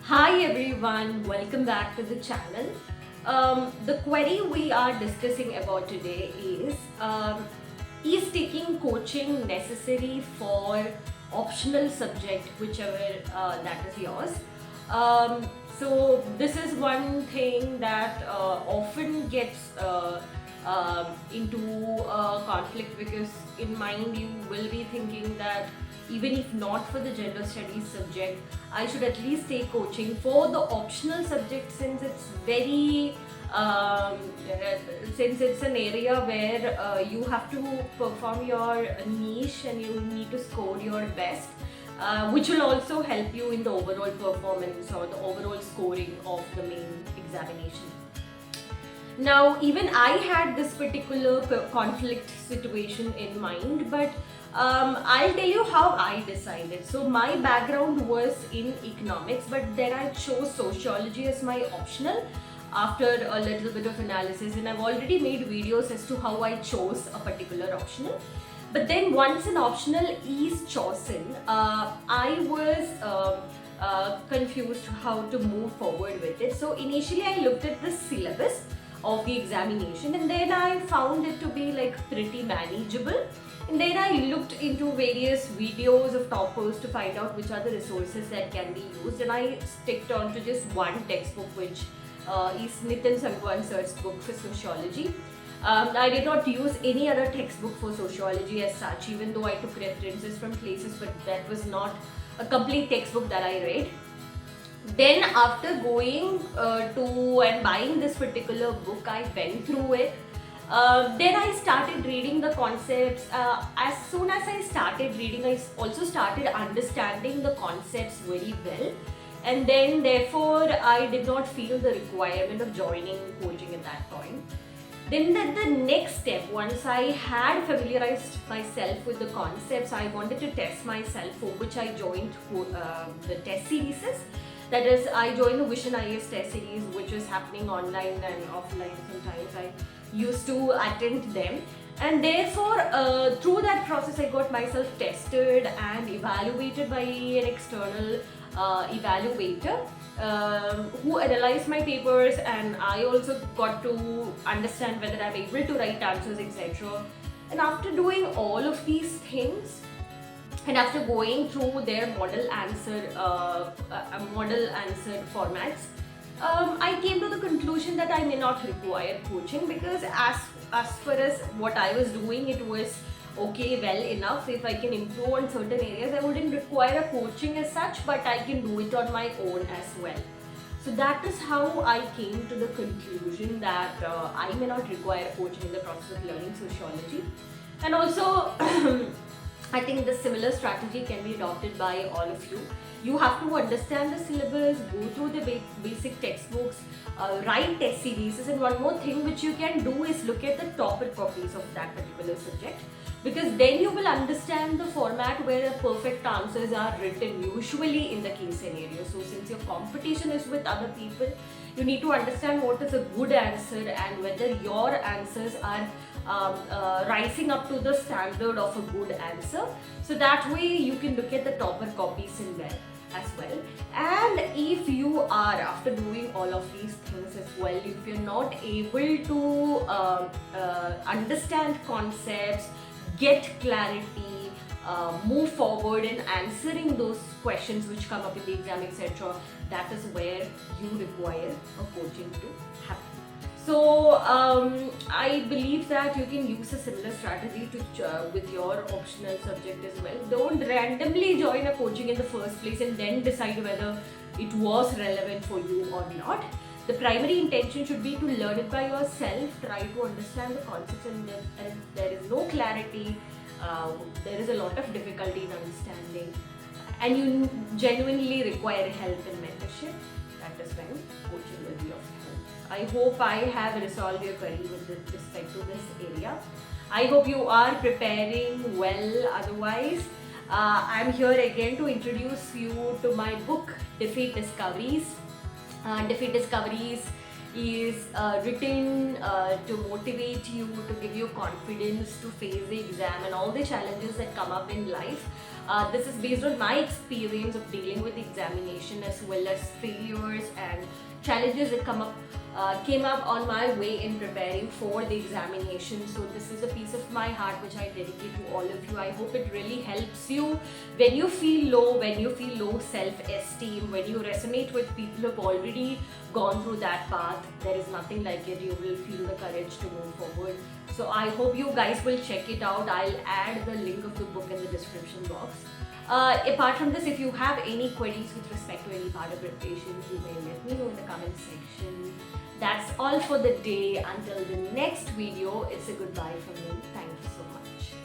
Hi everyone, welcome back to the channel. The query we are discussing about today is taking coaching necessary for optional subject, whichever that is yours? So this is one thing that often gets into conflict because in mind you will be thinking that even if not for the gender studies subject, I should at least take coaching for the optional subject since it's very since it's an area where you have to perform your niche and you need to score your best, which will also help you in the overall performance or the overall scoring of the main examination. Now, even I had this particular conflict situation in mind, but I'll tell you how I decided. So, my background was in economics, but then I chose sociology as my optional after a little bit of analysis, and I've already made videos as to how I chose a particular optional. But then, once an optional is chosen, I was confused how to move forward with it. So, initially, I looked at the syllabus of the examination, and then I found it to be like pretty manageable. And then I looked into various videos of toppers to find out which are the resources that can be used, and I sticked on to just one textbook, which is Nitin Sangwan sir's book for sociology. I did not use any other textbook for sociology as such, even though I took references from places, but that was not a complete textbook that I read. Then after going to and buying this particular book, I went through it. Then I started reading the concepts. As soon as I started reading, I also started understanding the concepts very well. And then therefore I did not feel the requirement of joining coaching at that point. Then the next step, once I had familiarized myself with the concepts, I wanted to test myself, for which I joined the test series. That is, I joined the Vision IAS test series, which is happening online and offline. Sometimes I used to attend them, and therefore through that process I got myself tested and evaluated by an external evaluator who analyzed my papers, and I also got to understand whether I'm able to write answers, etc. And after doing all of these things, and after going through their model answer formats, I came to the conclusion that I may not require coaching, because as far as what I was doing, it was okay, well enough. If I can improve on certain areas, I wouldn't require a coaching as such, but I can do it on my own as well. So that is how I came to the conclusion that I may not require coaching in the process of learning sociology. And also I think the similar strategy can be adopted by all of you. You have to understand the syllabus, go through the basic textbooks, write test series, and one more thing which you can do is look at the topper copies of that particular subject, because then you will understand the format where perfect answers are written, usually in the case scenario. So since your competition is with other people, you need to understand what is a good answer and whether your answers are rising up to the standard of a good answer. So that way you can look at the topper copies in there as well. And if you are, after doing all of these things as well, if you're not able to understand concepts, get clarity, move forward in answering those questions which come up in the exam, etc., that is where you require a coaching to happen. So I believe that you can use a similar strategy to with your optional subject as well. Don't randomly join a coaching in the first place and then decide whether it was relevant for you or not. The primary intention should be to learn it by yourself, try to understand the concepts, and if there is no clarity, there is a lot of difficulty in understanding, and you genuinely require help and mentorship, that is when coaching will be of help. I hope I have resolved your query with respect to this area. I hope you are preparing well. Otherwise, I'm here again to introduce you to my book, Defeat Discoveries. Defeat Discoveries is written to motivate you, to give you confidence to face the exam and all the challenges that come up in life. This is based on my experience of dealing with the examination as well as failures and challenges that came up on my way in preparing for the examination. So this is a piece of my heart which I dedicate to all of you. I hope it really helps you when you feel low, when you feel low self-esteem, when you resonate with people who have already gone through that path. There is nothing like it. You will feel the courage to move forward. So I hope you guys will check it out. I'll add the link of the book in the description box. Apart from this, if you have any queries with respect to any part of preparation, you may let me know in the comment section. That's all for the day. Until the next video, it's a goodbye from me. Thank you so much.